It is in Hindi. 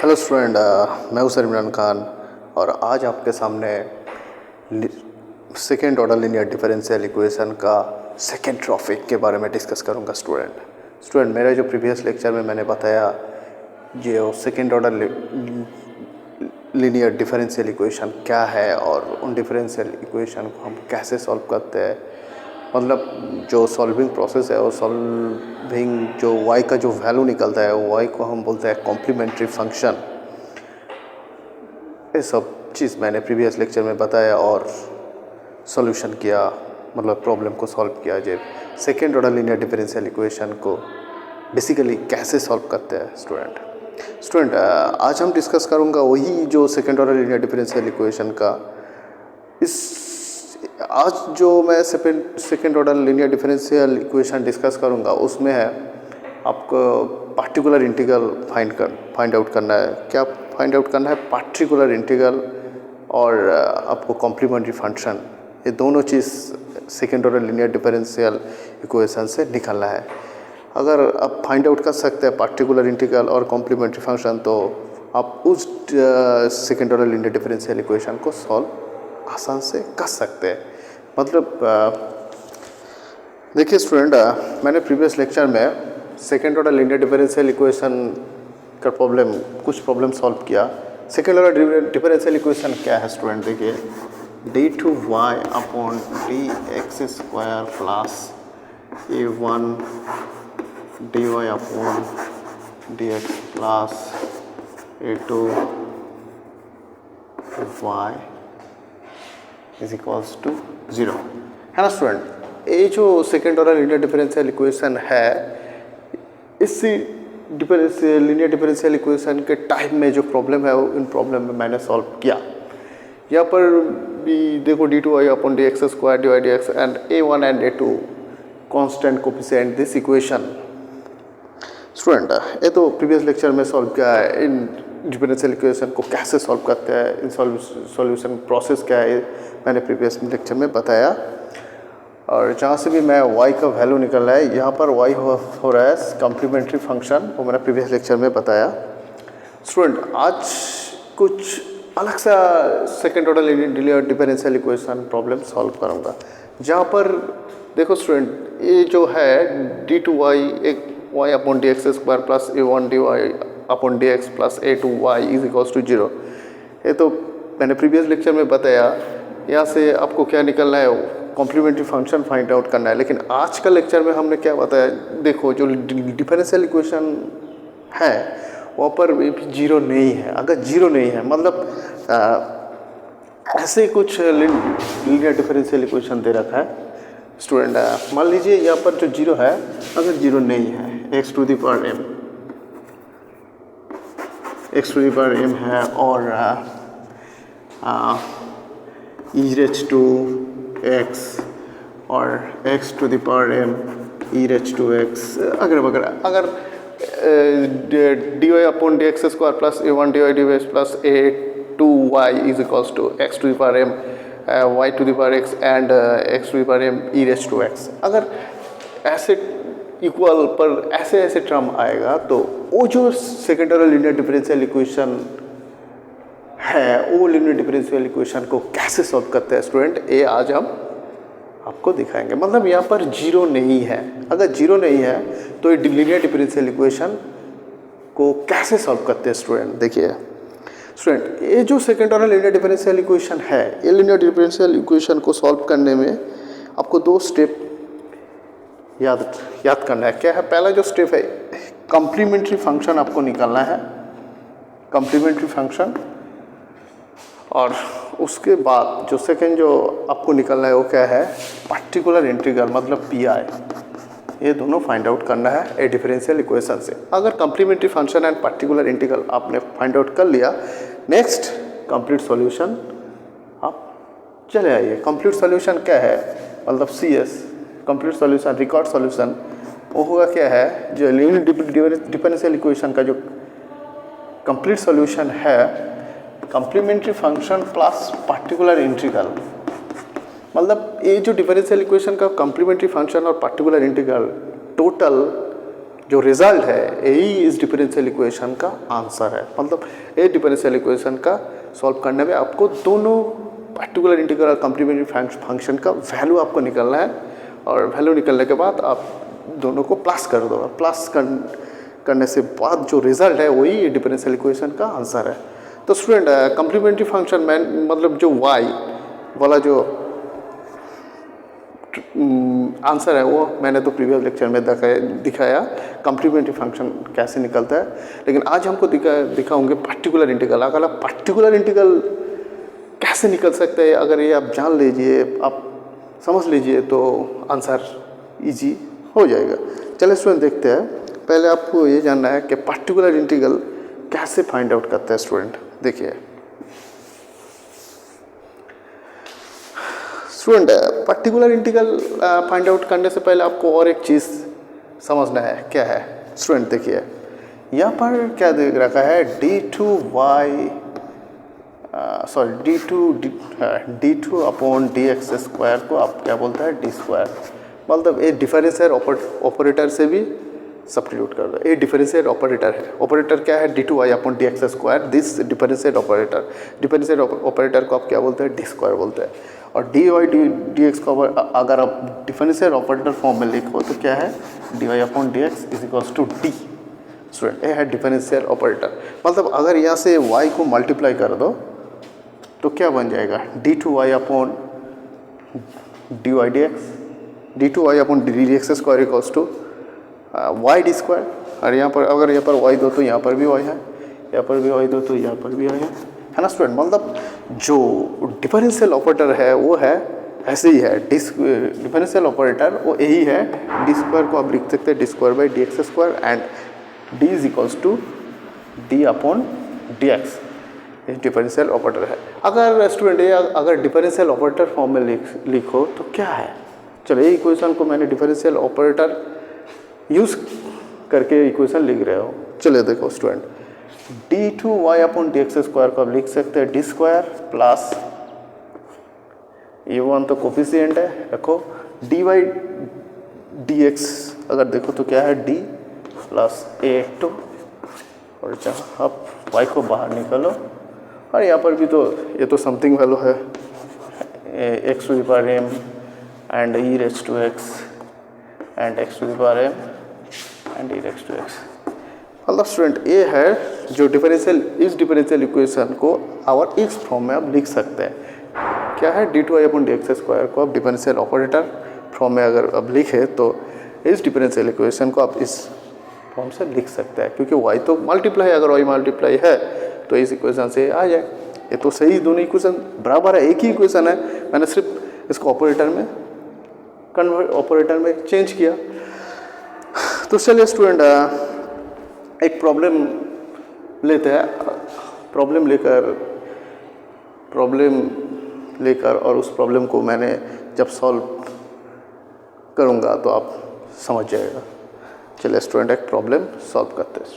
हेलो स्टूडेंट, मैं हूं सर इमरान खान और आज आपके सामने second order linear differential equation का सेकेंड टॉपिक के बारे में डिस्कस करूंगा। स्टूडेंट मेरे जो प्रीवियस लेक्चर में मैंने बताया जो second order linear differential equation क्या है और उन डिफरेंशियल इक्वेशन को हम कैसे सॉल्व करते हैं, मतलब जो सॉल्विंग प्रोसेस है वो सॉल्विंग जो y का जो वैल्यू निकलता है वो y को हम बोलते हैं कॉम्प्लीमेंट्री फंक्शन। ये सब चीज़ मैंने प्रीवियस लेक्चर में बताया और सॉल्यूशन किया, मतलब प्रॉब्लम को सॉल्व किया। जो second order linear differential equation को बेसिकली कैसे सॉल्व करते हैं स्टूडेंट आज हम डिस्कस करूँगा वही जो second order linear differential equation का। आज जो मैं second order linear differential equation discuss करूँगा उसमें है आपको पार्टिकुलर इंटीग्रल फाइंड आउट करना है। क्या फाइंड आउट करना है? पार्टिकुलर इंटीग्रल और आपको कॉम्प्लीमेंट्री फंक्शन, ये दोनों चीज़ second order linear differential equation से निकालना है। अगर आप फाइंड आउट कर सकते हैं पार्टिकुलर इंटीग्रल और कॉम्प्लीमेंट्री फंक्शन तो आप उस second order linear differential equation को सॉल्व आसान से कर सकते हैं। मतलब देखिए स्टूडेंट, मैंने प्रीवियस लेक्चर में second order linear differential equation का कुछ प्रॉब्लम सॉल्व किया। सेकेंड ऑर्डर डिफरेंशियल इक्वेशन क्या है स्टूडेंट? देखिए d2y upon dx square plus a1 dy upon dx plus a2 y is equals to 0 है ना स्टूडेंट। ये जो second order linear differential equation है, इस लीनियर डिफरेंशियल इक्वेशन के टाइप में जो प्रॉब्लम है इन प्रॉब्लम में मैंने सॉल्व किया। यहाँ पर भी देखो d2y upon dx square dy dx and a1 and a2 constant coefficient this equation. Student ये तो प्रीवियस लेक्चर में सॉल्व किया है। इन डिफरेंशियल इक्वेशन को कैसे सॉल्व करते हैं, इन सॉल्यूशन प्रोसेस क्या है, मैंने प्रीवियस लेक्चर में बताया। और जहाँ से भी मैं y का वैल्यू निकल रहा है, यहाँ पर y हो रहा है कॉम्प्लीमेंट्री फंक्शन, वो मैंने प्रीवियस लेक्चर में बताया। स्टूडेंट आज कुछ अलग सा second order linear differential equation problem solve करूँगा। जहाँ पर देखो स्टूडेंट, ये जो है d2y एक y upon dx square plus a1 dy upon dx plus a2y is equals to 0, ये तो मैंने प्रीवियस लेक्चर में बताया। यहाँ से आपको क्या निकलना है, कॉम्प्लीमेंट्री फंक्शन फाइंड आउट करना है। लेकिन आज का लेक्चर में हमने क्या बताया, देखो जो डिफरेंशियल इक्वेशन है वहाँ पर भी 0 नहीं है। अगर 0 नहीं है मतलब ऐसे कुछ लीनियर डिफरेंशियल इक्वेशन दे रखा है स्टूडेंट। मान लीजिए यहाँ पर जो 0 है, अगर 0 नहीं है, x to the power m है और e रेज टू x और x to the power m e raise to x अगर dy upon dx square plus a1 dy dx plus a2y is equals to x to the power m y to the power x and x to the power m e raise to x। अगर ऐसे इक्वल पर ऐसे टर्म आएगा तो वो जो second order linear differential equation है, वो लीनियर डिफरेंशियल इक्वेशन को कैसे सॉल्व करते हैं स्टूडेंट, ये आज हम आपको दिखाएंगे। मतलब यहाँ पर 0 नहीं है। अगर 0 नहीं है तो ये लीनियर डिफरेंशियल इक्वेशन को कैसे सॉल्व करते हैं स्टूडेंट? देखिए स्टूडेंट, ये जो second order linear differential equation है, ये लीनियर डिफरेंशियल इक्वेशन को सॉल्व करने में आपको 2 स्टेप याद करना है। क्या है? पहला जो स्टेप है, कॉम्प्लीमेंट्री फंक्शन आपको निकालना है, कॉम्प्लीमेंट्री फंक्शन। और उसके बाद जो सेकेंड जो आपको निकालना है वो क्या है, पार्टिकुलर इंटीग्रल मतलब PI। ये दोनों फाइंड आउट करना है ए डिफरेंशियल इक्वेशन से। अगर complementary function and particular integral आपने फाइंड आउट कर लिया, नेक्स्ट कंप्लीट सॉल्यूशन आप चले आइए। कंप्लीट सॉल्यूशन क्या है, मतलब CS complete solution, record solution, वो होगा क्या है, जो लीनियर डिफरेंशियल इक्वेशन का जो कंप्लीट सॉल्यूशन है, complementary function plus particular integral. मतलब ये जो डिफरेंशियल इक्वेशन का कॉम्प्लीमेंट्री फंक्शन और पार्टिकुलर इंटीग्रल टोटल जो रिजल्ट है यही इस डिफरेंशियल इक्वेशन का आंसर है। मतलब ये डिफरेंशियल इक्वेशन का सॉल्व करने में आपको दोनों पर्टिकुलर इंटीग्रल और कॉम्प्लीमेंट्री फंक्शन का वैल्यू आपको निकालना है, और वैल्यू निकलने के बाद आप दोनों को प्लस कर दो। प्लस करने से बाद जो रिजल्ट है वही डिफरेंशियल इक्वेशन का आंसर है। तो स्टूडेंट कॉम्प्लीमेंट्री फंक्शन में मतलब जो y वाला जो आंसर है वो मैंने तो प्रीवियस लेक्चर में दिखाया कॉम्प्लीमेंट्री फंक्शन कैसे निकलता है, लेकिन आज हमको दिखाऊंगे पर्टिकुलर इंटीग्रल। अगर आप पर्टिकुलर इंटीग्रल कैसे निकल सकते हैं, अगर ये आप जान लीजिए, आप समझ लीजिए, तो आंसर इजी हो जाएगा। चलिए स्टूडेंट देखते हैं। पहले आपको ये जानना है कि पर्टिकुलर इंटीग्रल कैसे फाइंड आउट करते हैं। स्टूडेंट देखिए, student particular integral find out करने से पहले आपको और एक चीज़ समझना है। क्या है स्टूडेंट? देखिए यहाँ पर क्या देख रखा है, d2 अपॉन dx स्क्वायर को आप क्या बोलते हैं, डी स्क्वायर। मतलब ये डिफरेंशियल ऑपरेटर से भी सब्स्टिट्यूट कर दो। ये डिफरेंशियल ऑपरेटर है। ऑपरेटर क्या है, d2y upon dx square, this differential operator. Differential operator को आप क्या बोलते हैं, डी स्क्वायर बोलते हैं। और dy dx को अगर आप डिफरेंशियल ऑपरेटर फॉर्म में लिखो तो क्या है, dy upon dx is equals to D. Student ये है डिफरेंशियल ऑपरेटर। मतलब अगर यहाँ से y को मल्टीप्लाई कर दो तो क्या बन जाएगा, d2y upon dy dx, d2y upon dx square equals to y D square. और यहाँ पर अगर यहाँ पर y दो तो यहाँ पर भी y है, यहाँ पर भी y दो तो यहाँ पर भी y है ना स्टूडेंट। मतलब जो डिफरेंशियल ऑपरेटर है वो है ऐसे ही है, डिफरेंशियल ऑपरेटर वो यही है। डी स्क्वायर को आप लिख सकते हैं D square by D X square, and D is equals to D upon D X. ये डिफरेंशियल ऑपरेटर है। अगर स्टूडेंट ये अगर डिफरेंशियल ऑपरेटर फॉर्म में लिखो तो क्या है, चलो ये इक्वेशन को मैंने डिफरेंशियल ऑपरेटर यूज़ करके इक्वेशन लिख रहे हो। चलिए देखो student, d2y upon D X square को आप लिख सकते हैं डी स्क्वायर प्लस ये वन तो कोफिशिएंट है, रखो dy dx अगर देखो तो क्या है, d प्लस a2, और जहाँ आप y को बाहर निकालो, और यहाँ पर भी तो ये तो समथिंग वैल्यू है, x to the power m and e raise to x and x to the power m and e raise to x। मतलब स्टूडेंट ये है जो डिफरेंशियल, इस डिफरेंशियल इक्वेशन को और इस फॉर्म में आप लिख सकते हैं। क्या है, d2y अपॉन dx स्क्वायर को आप डिफरेंशियल ऑपरेटर फॉर्म में अगर अब लिखे तो इस डिफरेंशियल इक्वेशन को आप इस फॉर्म से लिख सकते हैं, क्योंकि y तो मल्टीप्लाई, अगर y मल्टीप्लाई है तो इस इक्वेशन से आ जाए। ये तो सही, दोनों इक्वेशन बराबर है, एक ही इक्वेशन है, मैंने सिर्फ इसको ऑपरेटर में चेंज किया। तो चलिए स्टूडेंट एक प्रॉब्लम लेते हैं, प्रॉब्लम लेकर और उस प्रॉब्लम को मैंने जब सॉल्व करूँगा तो आप समझ जाएगा। चलिए स्टूडेंट एक प्रॉब्लम सॉल्व करते हैं।